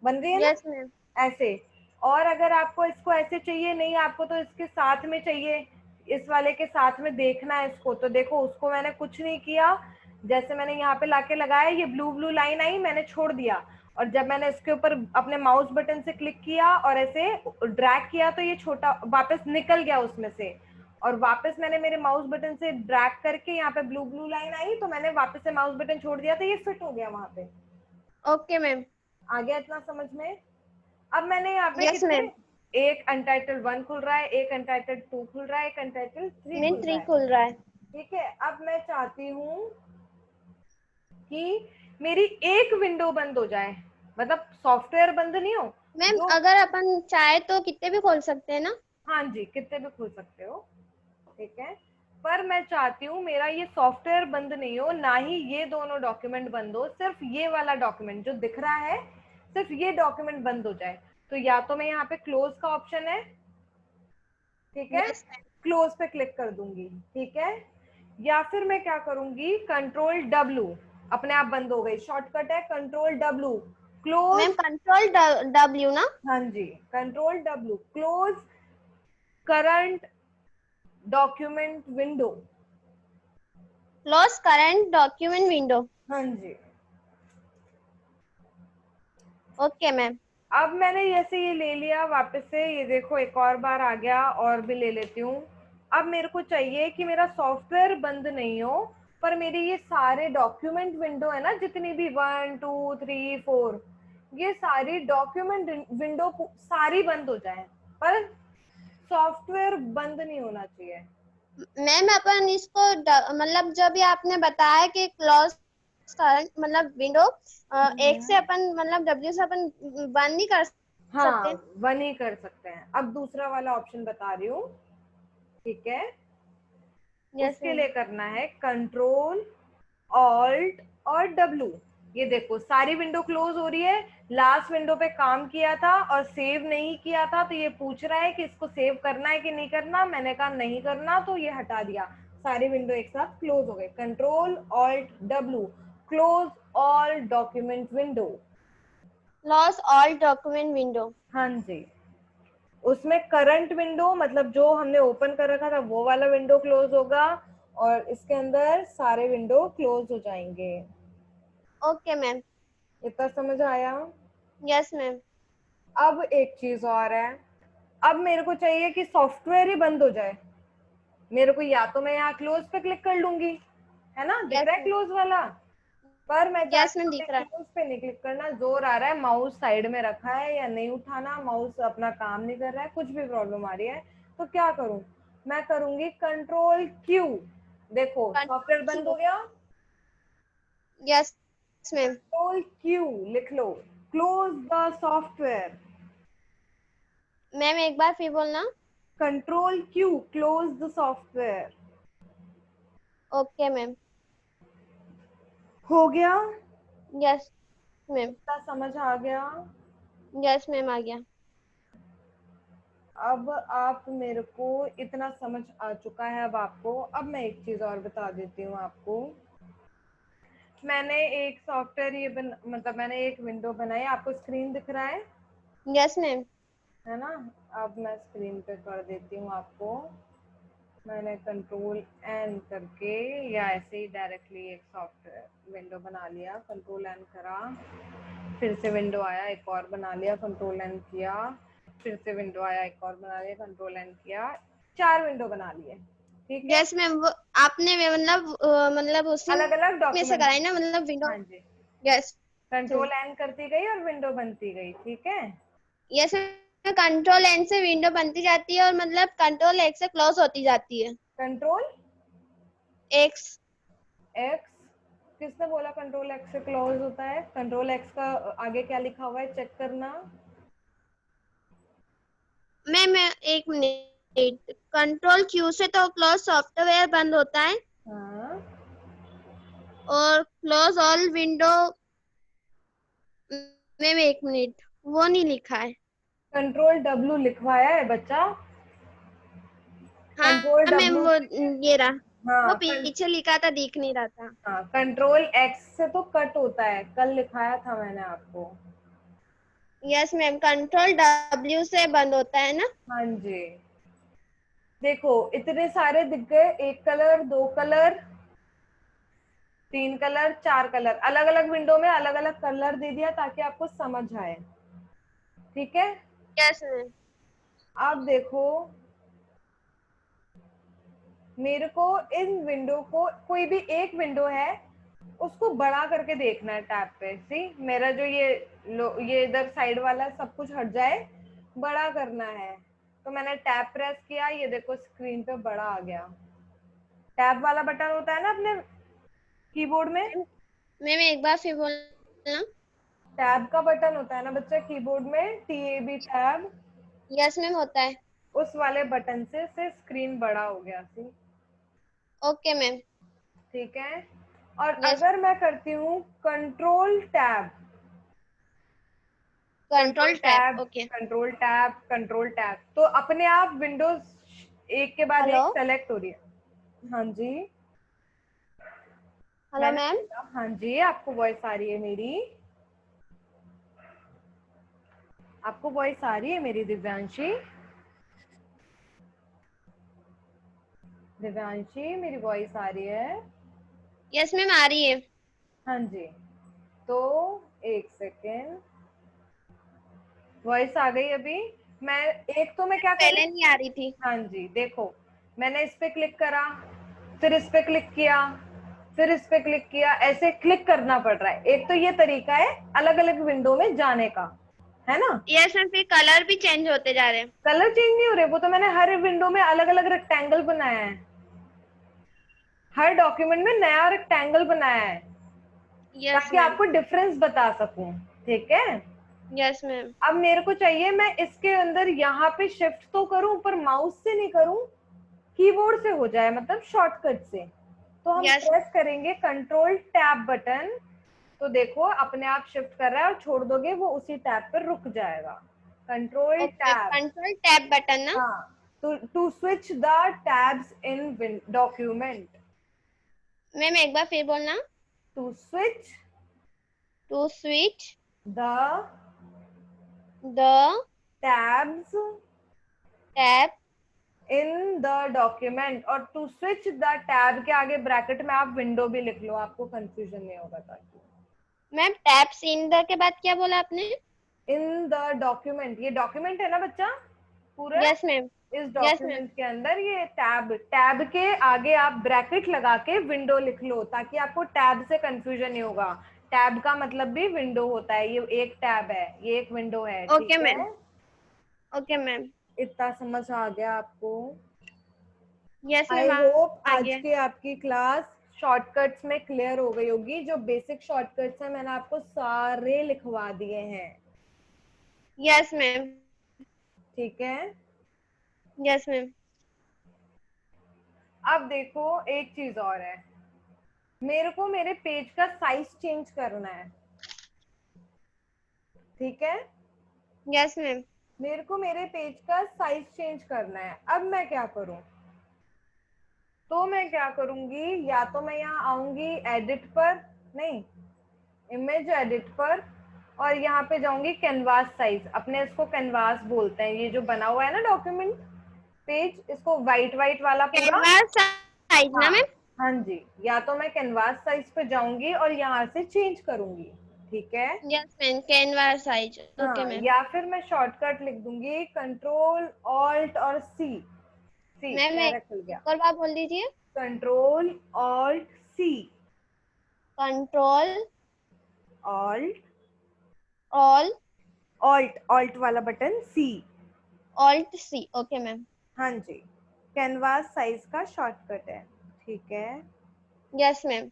बन रही है ना, यस मैम। ऐसे। और अगर आपको इसको ऐसे चाहिए, नहीं आपको तो इसके साथ में चाहिए, इस वाले के साथ में देखना है इसको, तो देखो उसको मैंने कुछ नहीं किया, जैसे मैंने यहाँ पे लाके लगाया, ये ब्लू ब्लू लाइन आई, मैंने छोड़ दिया, और जब मैंने इसके ऊपर अपने माउस बटन से क्लिक किया और ऐसे ड्रैग किया तो ये छोटा वापस निकल गया उसमें से, और वापस मैंने मेरे माउस बटन से ड्रैग करके यहाँ पे ब्लू ब्लू लाइन आई, तो मैंने वापस से माउस बटन छोड़ दिया तो ये फिट हो गया वहां पे। Okay ma'am. आ गया इतना समझ में? अब मैंने यहाँ पे यस कितने, मैम। एक अनटाइटल्ड 1 खुल रहा है, एक अनटाइटल्ड 2 खुल रहा है, एक अनटाइटल्ड 3 नहीं, खुल रहा 3 है। खुल रहा है। ठीक है? अब मैं चाहती हूँ कि मेरी एक विंडो बंद हो जाए, मतलब सॉफ्टवेयर बंद नहीं हो, मैम जो, अगर अपन चाहे तो कितने भी खोल सकते हैं ना? हाँ जी, कितने भी खुल सकते हो। ठीक है? पर मैं चाहती हूँ मेरा ये सॉफ्टवेयर बंद नहीं हो, ना ही ये दोनों डॉक्यूमेंट बंद हो, सिर्फ ये वाला डॉक्यूमेंट जो दिख रहा है, सिर्फ ये डॉक्यूमेंट बंद हो जाए। तो या तो मैं यहाँ पे क्लोज का ऑप्शन है, ठीक है, यस मैम। क्लोज पे क्लिक कर दूंगी। ठीक है? या फिर मैं क्या करूंगी, कंट्रोल W, अपने आप बंद हो गई, शॉर्टकट है control W, close. Ma'am control W ना? हाँ जी, control W, close current document window. Close current document window. हाँ जी। Okay ma'am. अब मैंने जैसे ये ले लिया वापस से, ये देखो एक और बार आ गया, और भी ले लेती हूँ। अब मेरे को चाहिए कि मेरा सॉफ्टवेयर बंद नहीं हो, पर मेरे ये सारे डॉक्यूमेंट विंडो है ना, जितनी भी 1 2 3 4, ये सारी डॉक्यूमेंट विंडो सारी बंद हो जाए, पर सॉफ्टवेयर बंद नहीं होना चाहिए। मैम अपन इसको मतलब जब भी आपने बताया कि क्लोज करंट मतलब विंडो, एक से अपन मतलब W से अपन बंद नहीं कर हाँ, सकते? 1 ही कर सकते हैं। अब दूसरा वाला ऑप्शन बता रही हूँ। ठीक है? यस उसके मैम। लिए करना है कंट्रोल ऑल्ट और W। ये देखो सारी विंडो क्लोज हो रही है, लास्ट विंडो पे काम किया था और सेव नहीं किया था, तो ये पूछ रहा है कि इसको सेव करना है कि नहीं करना। मैंने कहा नहीं करना, तो ये हटा दिया। सारी विंडो एक साथ क्लोज हो गए। Control alt W, close all document window. Close all document window. हाँ जी, उसमें करंट विंडो मतलब जो हमने ओपन कर रखा था वो वाला विंडो क्लोज होगा, और इसके अंदर सारे विंडो क्लोज हो जाएंगे। Okay ma'am. इतना समझ आया? Yes ma'am. अब एक चीज और है, अब मेरे को चाहिए कि सॉफ्टवेयर ही बंद हो जाए। मेरे को या तो मैं यहाँ क्लोज पे क्लिक कर लूंगी, है ना, दिख यस रहा है मैम। क्लोज वाला, पर मैं यस चाहती मैम हूँ कि दिख रहा है। क्लोज पे नहीं क्लिक करना। जोर आ रहा है, माउस साइड में रखा है या नहीं उठाना, माउस अपना काम नहीं कर रहा है, कुछ भी प्रॉब्लम आ रही है, तो क्या करूं? मैं करूंगी कंट्रोल क्यू। देखो सॉफ्टवेयर बंद हो गया। Yes ma'am. कंट्रोल क्यू लिख लो, क्लोज द सॉफ्टवेयर। मैम एक बार फिर बोलना। Control Q, close the software. Okay ma'am. हो गया? Yes ma'am. क्या समझ आ गया? यस मैम आ गया। अब आप मेरे को इतना समझ आ चुका है। अब आपको, अब मैं एक चीज और बता देती हूँ आपको। मैंने एक सॉफ्टवेयर मतलब मैंने एक विंडो बनाई, आपको स्क्रीन दिख रहा यस मैम। है ना? अब मैं स्क्रीन पे कर देती हूँ आपको। मैंने कंट्रोल एन करके या ऐसे ही डायरेक्टली एक सॉफ्टवेयर विंडो बना लिया, कंट्रोल एन करा, फिर से विंडो आया, एक और बना लिया, कंट्रोल एन किया, फिर से विंडो आया, एक और बना लिया, कंट्रोल एन किया, 4 विंडो बना लिए। ठीक है, यस मैम वो आपने मतलब उसी अलग अलग में से डॉक्यूमेंट। कराई ना मतलब विंडो। हाँ जी, यस। कंट्रोल एन करती गई और विंडो बनती गई। ठीक है, यस कंट्रोल एन से विंडो बनती जाती है और मतलब कंट्रोल एक्स से क्लोज होती जाती है। Control x. एक्स, किसने बोला कंट्रोल एक्स से क्लोज होता है? कंट्रोल एक्स का आगे क्या लिखा हुआ है चेक करना। मैम एक मिनट, कंट्रोल क्यू से तो क्लोज सॉफ्टवेयर बंद होता है हाँ, और क्लोज ऑल विंडो। मैम एक मिनट, वो नहीं लिखा है। कंट्रोल डब्ल्यू लिखवाया है बच्चा, कंट्रोल हाँ मैम डब्ल्यू वो से। ये रहा। वो हाँ पीछे लिखा था दिख नहीं रहा था। हाँ, कंट्रोल एक्स से तो कट होता है, कल लिखाया था मैंने आपको। यस मैम कंट्रोल डब्ल्यू से बंद होता है ना। हाँ जी, देखो इतने सारे दिख गए, एक कलर, 2 कलर, 3 कलर, 4 कलर, अलग अलग विंडो में अलग अलग कलर दे दिया ताकि आपको समझ आए। ठीक है, यस मैम। आप देखो, मेरे को इन विंडो को, कोई भी एक विंडो है उसको बड़ा करके देखना है टैब पे। सी मेरा जो ये इधर साइड वाला सब कुछ हट जाए, बड़ा करना है। तो मैंने टैब प्रेस किया, ये देखो स्क्रीन पे बड़ा आ गया। टैब वाला बटन होता है ना अपने कीबोर्ड में, मैम एक बार फिर बोलना। टैब का बटन होता है ना बच्चा कीबोर्ड में, TAB टैब, यस मैम होता है। उस वाले बटन से स्क्रीन बड़ा हो गया। सी ओके मैम। ठीक है, और यस अगर मैं करती हूँ control tab, control control tab, tab okay. Control tab, control tab, तो अपने आप विंडोज एक के बाद हेलो। एक सेलेक्ट हो रही है। हाँ जी, हेलो मैंने मैम। बोला हाँ जी, आपको वॉइस आ रही है मेरी? आपको वॉइस आ रही है मेरी दिव्यांशी? दिव्यांशी मेरी वॉइस आ रही है? यस मैम आ रही है। हाँ जी, तो एक सेकेंड, वॉइस आ गई अभी। मैं एक तो मैं क्या कर रही पहले हूँ, नहीं आ रही थी। हाँ जी देखो, मैंने इस पे क्लिक करा, फिर इस पे क्लिक किया, फिर इस पे क्लिक किया, ऐसे क्लिक करना पड़ रहा है। एक तो ये तरीका है अलग अलग विंडो में जाने का, है ना? यस मैम फिर कलर भी चेंज होते जा रहे हैं। कलर चेंज नहीं हो रहे, वो तो मैंने हर विंडो में अलग अलग रेक्टेंगल बनाया है, हर डॉक्यूमेंट में नया रेक्टेंगल बनाया है यस ताकि मैम। आपको डिफरेंस बता सकूं। ठीक है, यस मैम। अब मेरे को चाहिए मैं इसके अंदर यहाँ पे शिफ्ट तो करूं, पर माउस से नहीं करूं, कीबोर्ड से हो जाए, मतलब शॉर्टकट से। तो हम यस प्रेस करेंगे कंट्रोल टैब बटन, तो देखो अपने आप शिफ्ट कर रहा है, और छोड़ दोगे वो उसी टैब पर रुक जाएगा। Control okay, tab. Control tab button ना। हाँ, to switch the tabs in document. Ma'am एक बार फिर बोलना। To switch to switch the the tabs tab in the document, और टू स्विच द टैब के आगे ब्रैकेट में आप विंडो भी लिख लो, आपको कंफ्यूजन नहीं होगा। ताकि मैम टैब्स इन द के बाद क्या बोला आपने? इन द डॉक्यूमेंट, ये डॉक्यूमेंट है ना बच्चा पूरा, यस मैम। इस यस मैम। डॉक्यूमेंट के अंदर ये टैब, टैब के आगे आप ब्रैकेट लगा के विंडो लिख लो, ताकि आपको टैब से कंफ्यूजन नहीं होगा। टैब का मतलब भी विंडो होता है, ये एक टैब है, ये एक विंडो है, ओके ठीक है। मैम। Okay ma'am. इतना समझ आ गया आपको? यस आई मैम होप आ आज गया। की आपकी क्लास शॉर्टकट्स में क्लियर हो गई होगी। जो बेसिक शॉर्टकट्स हैं मैंने आपको सारे लिखवा दिए हैं, यस मैम। ठीक है। Yes ma'am. अब देखो एक चीज और है, मेरे को मेरे पेज का साइज चेंज करना है, ठीक है। Yes ma'am. मेरे को मेरे पेज का साइज चेंज करना है। अब मैं क्या करूं? तो मैं क्या करूंगी, या तो मैं यहाँ आऊंगी एडिट पर, नहीं, इमेज एडिट पर, और यहाँ पे जाऊंगी कैनवास साइज। अपने इसको कैनवास बोलते हैं, ये जो बना हुआ है ना डॉक्यूमेंट पेज, इसको वाइट वाइट वाला पूरा। कैनवास साइज ना हाँ, मैम। हाँ जी, या तो मैं कैनवास साइज पे जाऊंगी और यहाँ से चेंज करूंगी, ठीक है। Yes ma'am, canvas size. Okay हाँ, मैम। या फिर मैं शॉर्टकट लिख दूंगी कंट्रोल ऑल्ट और सी। सी मैम क्या रख एक गया? और बार बोल दीजिए। Control alt C. Control alt, all alt alt वाला button C. Alt C. Okay ma'am. हाँ जी, कैनवास साइज का शॉर्टकट है, ठीक है। Yes ma'am.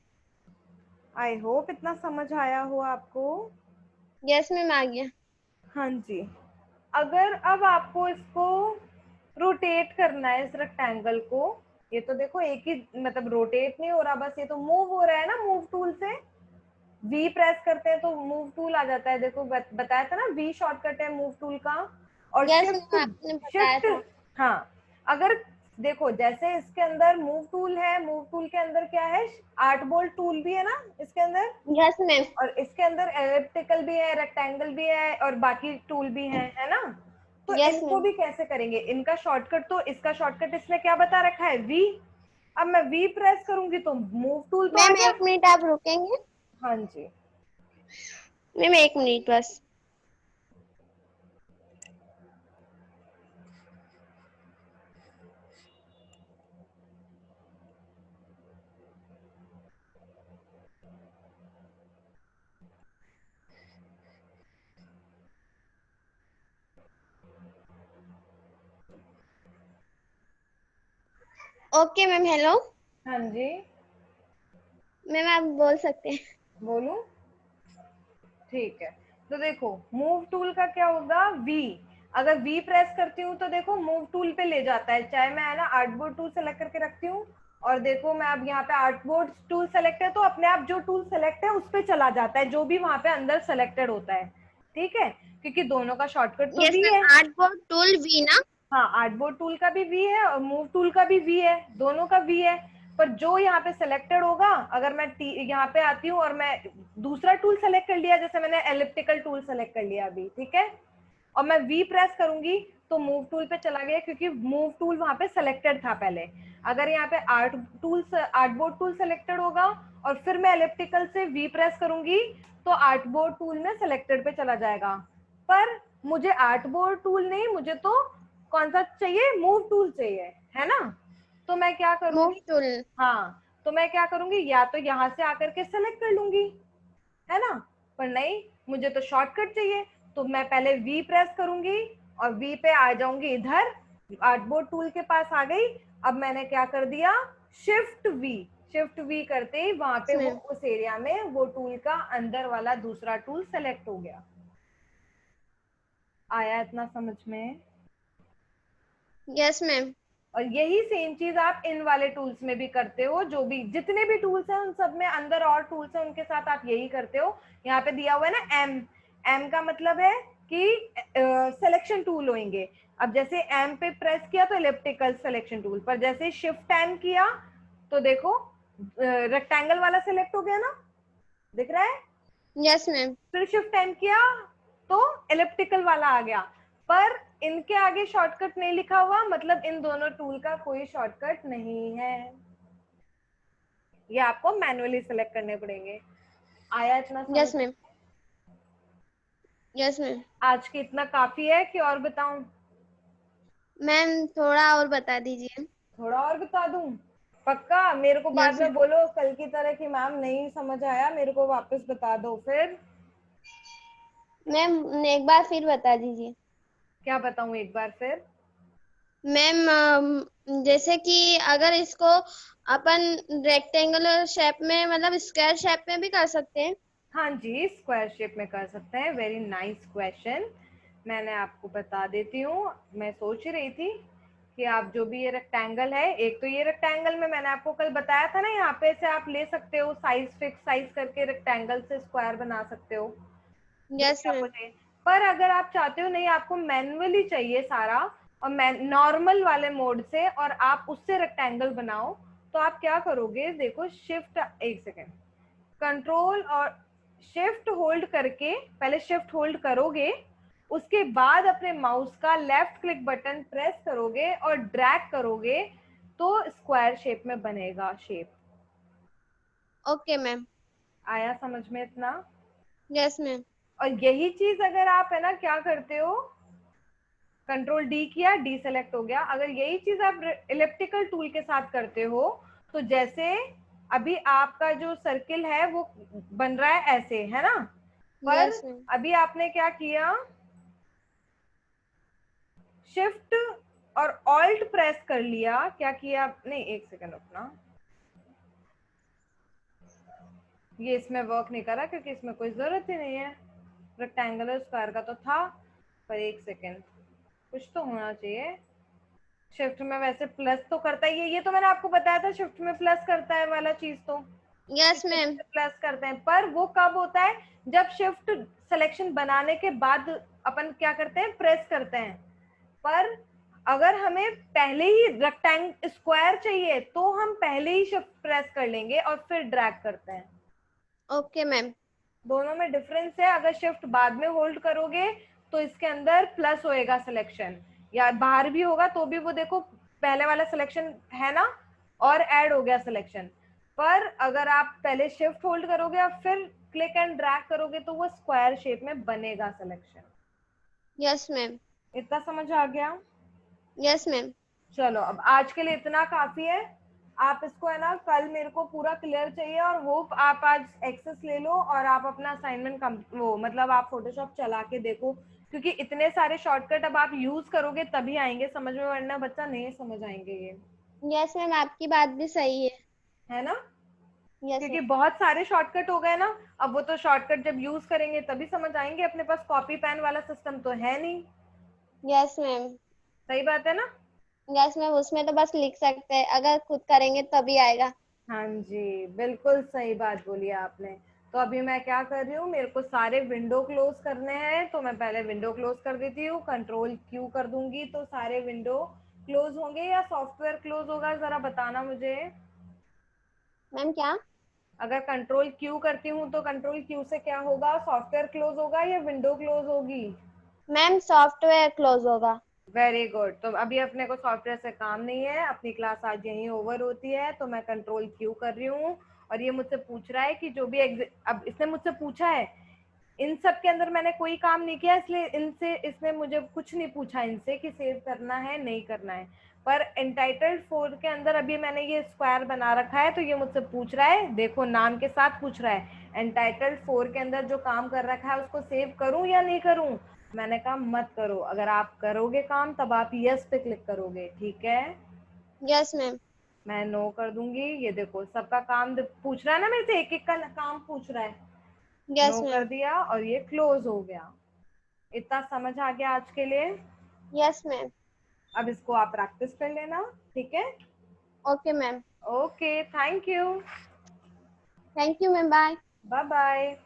आई होप इतना समझ आया हो आपको। यस मैम आ गया। हाँ जी, अगर अब आपको इसको रोटेट करना है, इस रेक्टेंगल को, ये तो देखो एक ही, मतलब रोटेट नहीं हो रहा, बस ये तो मूव हो रहा है ना, मूव टूल से वी प्रेस करते हैं तो मूव टूल आ जाता है। देखो बताया था ना, वी शॉर्टकट है मूव टूल का। और यस शिफ्ट, मैम आपने बताया शिफ्ट, था। हाँ, अगर देखो जैसे इसके अंदर मूव टूल है, मूव टूल के अंदर क्या है, आर्ट बोल्ट टूल भी है ना इसके अंदर, यस मैम। और इसके अंदर एलिप्टिकल भी है, रेक्टेंगल भी है, और बाकी टूल भी है ना। तो यस इनको मैम। भी कैसे करेंगे, इनका शॉर्टकट, तो इसका शॉर्टकट इसने क्या बता रखा है, वी। अब मैं वी प्रेस करूंगी तो मूव टूल तो आ मैम गया। एक मिनट आप रुकेंगे? हाँ जी, मैम एक मिनट बस। Okay ma'am. हेलो हाँ जी, मैम, आप बोल सकते हैं। बोलूं? ठीक है, तो देखो मूव टूल का क्या होगा, वी। अगर वी प्रेस करती हूँ तो देखो मूव टूल पे ले जाता है, चाहे मैं है ना आर्टबोर्ड टूल सेलेक्ट करके रखती हूँ, और देखो मैं अब यहाँ पे आर्टबोर्ड टूल सेलेक्ट है तो अपने आप जो टूल सेलेक्ट है उस पे चला जाता है, जो भी वहां पे अंदर सेलेक्टेड होता है, ठीक है, क्योंकि दोनों का शॉर्टकट तो यस वी मैम, है। आर्टबोर्ड टूल वी ना। हाँ, आर्टबोर्ड टूल का भी वी है और मूव टूल का भी वी है, दोनों का वी है। पर जो यहाँ पे सिलेक्टेड होगा, अगर मैं यहाँ पे आती हूँ और मैं दूसरा टूल सेलेक्ट कर लिया, जैसे मैंने एलिप्टिकल टूल सेलेक्ट कर लिया अभी, ठीक है, और मैं वी प्रेस करूंगी तो मूव टूल पे चला गया, क्योंकि मूव टूल वहां पे सेलेक्टेड था पहले। अगर यहाँ पे आर्टबोर्ड टूल सेलेक्टेड होगा और फिर मैं एलिप्टिकल से वी प्रेस करूंगी तो आर्टबोर्ड टूल में सेलेक्टेड पे चला जाएगा। पर मुझे आर्टबोर्ड टूल नहीं, मुझे तो कौन सा चाहिए, मूव टूल चाहिए, है ना। तो मैं क्या मूव करूंगी, टूल। हाँ, तो मैं क्या करूंगी, या तो यहाँ से आकर के सेलेक्ट कर लूंगी, है ना। पर नहीं, मुझे तो शॉर्टकट चाहिए, तो मैं पहले वी प्रेस करूंगी और वी पे आ जाऊंगी, इधर आर्टबोर्ड टूल के पास आ गई। अब मैंने क्या कर दिया, शिफ्ट वी। शिफ्ट वी करते ही वहां पे वो मैम। उस एरिया में वो टूल का अंदर वाला दूसरा टूल सेलेक्ट हो गया। आया इतना समझ में? Yes ma'am. और यही सेम चीज आप इन वाले टूल्स में भी करते हो, जो भी जितने भी टूल्स हैं उन सब में अंदर और टूल्स हैं उनके साथ आप यही करते हो। यहाँ पे दिया हुआ है ना एम, एम का मतलब है कि सिलेक्शन टूल होंगे। अब जैसे एम पे प्रेस किया तो इलिप्टिकल सिलेक्शन टूल, पर जैसे शिफ्ट एम किया तो देखो रेक्टेंगल वाला सिलेक्ट हो गया ना, दिख रहा है। Yes ma'am. फिर शिफ्ट एम किया तो इलिप्टिकल वाला आ गया, पर इनके आगे शॉर्टकट नहीं लिखा हुआ, मतलब इन दोनों टूल का कोई शॉर्टकट नहीं है, ये आपको मैनुअली सिलेक्ट करने पड़ेंगे। आया इतना समझ? Yes ma'am. Yes ma'am. आज की इतना काफी है कि और बताऊं? मैम थोड़ा और बता दीजिए। थोड़ा और बता दूं? पक्का? मेरे को बाद यस में बोलो कल की तरह कि मैम नहीं समझ आया, मेरे को वापस बता दो फिर। मैम एक बार फिर बता दीजिए। क्या बताऊं एक बार फिर? मैम जैसे कि अगर इसको अपन रेक्टेंगुलर शेप में मतलब स्क्वायर शेप में भी कर सकते हैं। हाँ जी, स्क्वायर शेप में कर सकते हैं। Very nice question. मैंने आपको बता देती हूँ। मैं सोच रही थी कि आप जो भी ये रेक्टेंगल है, एक तो ये रेक्टेंगल में मैंने आपको कल बताया था ना, यहाँ पे से आप ले सकते हो साइज, फिक्स साइज करके रेक्टेंगल से स्क्वायर बना सकते हो, जो यस भी आपको मैम। चाहिए। पर अगर आप चाहते हो नहीं, आपको मैनुअली चाहिए सारा, और नॉर्मल वाले मोड से, और आप उससे रेक्टेंगल बनाओ, तो आप क्या करोगे? देखो शिफ्ट, एक सेकेंड, कंट्रोल और शिफ्ट होल्ड करके, पहले शिफ्ट होल्ड करोगे, उसके बाद अपने माउस का लेफ्ट क्लिक बटन प्रेस करोगे और ड्रैग करोगे, तो स्क्वायर शेप में बनेगा शेप। Okay ma'am. आया समझ में इतना? Yes ma'am. और यही चीज अगर आप है ना क्या करते हो, कंट्रोल डी किया, डी सेलेक्ट हो गया, अगर यही चीज आप इलिप्टिकल टूल के साथ करते हो, तो जैसे अभी आपका जो सर्किल है वो बन रहा है ऐसे, है ना, पर यस मैम। अभी आपने क्या किया, शिफ्ट और ऑल्ट प्रेस कर लिया, क्या किया नहीं, एक सेकंड अपना, ये इसमें वर्क नहीं करा क्योंकि इसमें कोई जरूरत ही नहीं है, रेक्टेंगुलर स्क्वायर का तो था, पर एक सेकंड, कुछ तो होना चाहिए। शिफ्ट में वैसे प्लस तो करता ही है, ये तो मैंने आपको बताया था, शिफ्ट में प्लस करता है वाला चीज तो, यस इसमें मैम। प्लस करते हैं, पर वो कब होता है? जब शिफ्ट सिलेक्शन बनाने के बाद अपन क्या करते हैं, प्रेस करते हैं। पर अगर हमें पहले ही रेक्टेंगल स्क्वायर चाहिए तो हम पहले ही शिफ्ट प्रेस कर लेंगे और फिर ड्रैग करते हैं। Okay ma'am. दोनों में डिफरेंस है। अगर शिफ्ट बाद में होल्ड करोगे तो इसके अंदर प्लस होएगा सिलेक्शन, या बाहर भी होगा तो भी वो देखो पहले वाला सिलेक्शन है ना, और ऐड हो गया सिलेक्शन। पर अगर आप पहले शिफ्ट होल्ड करोगे और फिर क्लिक एंड ड्रैग करोगे तो वो स्क्वायर शेप में बनेगा सिलेक्शन। Yes ma'am. इतना समझ आ गया? Yes ma'am. चलो अब आज के लिए इतना काफी है। आप इसको है ना कल मेरे को पूरा क्लियर चाहिए, और होप आप आज एक्सेस ले लो और आप अपना असाइनमेंट कम वो मतलब आप फोटोशॉप चला के देखो, क्योंकि इतने सारे शॉर्टकट अब आप यूज करोगे तभी आएंगे समझ में, वरना बच्चा नहीं समझ आएंगे ये, यस मैम आपकी बात भी सही है ना, है। यस क्योंकि मैम। बहुत सारे शॉर्टकट हो गए ना। अब वो तो शॉर्टकट जब यूज करेंगे तभी समझ आएंगे, अपने पास कॉपी पेन वाला सिस्टम तो है नहीं। Yes ma'am. सही बात है ना? यस मैम उसमें तो बस लिख सकते हैं, अगर खुद करेंगे तभी आएगा। हाँ जी, बिल्कुल सही बात बोली आपने। तो अभी मैं क्या कर रही हूँ, मेरे को सारे विंडो क्लोज करने हैं, तो मैं पहले विंडो क्लोज कर देती हूँ, कंट्रोल क्यू कर दूंगी तो सारे विंडो क्लोज होंगे, या सॉफ्टवेयर क्लोज होगा, जरा बताना मुझे। मैम क्या? अगर कंट्रोल क्यू करती हूँ तो कंट्रोल क्यू से क्या होगा, सॉफ्टवेयर क्लोज होगा या विंडो क्लोज होगी? मैम सॉफ्टवेयर क्लोज होगा। Very good. तो अभी अपने को सॉफ्टवेयर से काम नहीं है, अपनी क्लास आज यहीं ओवर होती है, तो मैं कंट्रोल क्यू कर रही हूँ। और ये मुझसे पूछ रहा है कि जो भी अब इसने मुझसे पूछा है, इन सब के अंदर मैंने कोई काम नहीं किया, इसलिए इनसे इसने मुझे कुछ नहीं पूछा इनसे कि सेव करना है नहीं करना है। पर एंटाइटल्ड 4 के अंदर अभी मैंने ये स्क्वायर बना रखा है, तो ये मुझसे पूछ रहा है, देखो नाम के साथ पूछ रहा है, एंटाइटल्ड 4 के अंदर जो काम कर रखा है उसको सेव करूं या नहीं करूं? मैंने कहा मत करो, अगर आप करोगे काम तब आप यस पे क्लिक करोगे, ठीक है? Yes ma'am. मैं नो कर दूंगी। ये देखो सबका काम पूछ रहा है ना मेरे से, एक एक का काम पूछ रहा है, नो यस कर मैम। दिया और ये क्लोज हो गया। इतना समझ आ गया आज के लिए? Yes ma'am. अब इसको आप प्रैक्टिस कर लेना, ठीक है? Okay ma'am. Okay, thank you. Thank you ma'am, bye. Bye bye.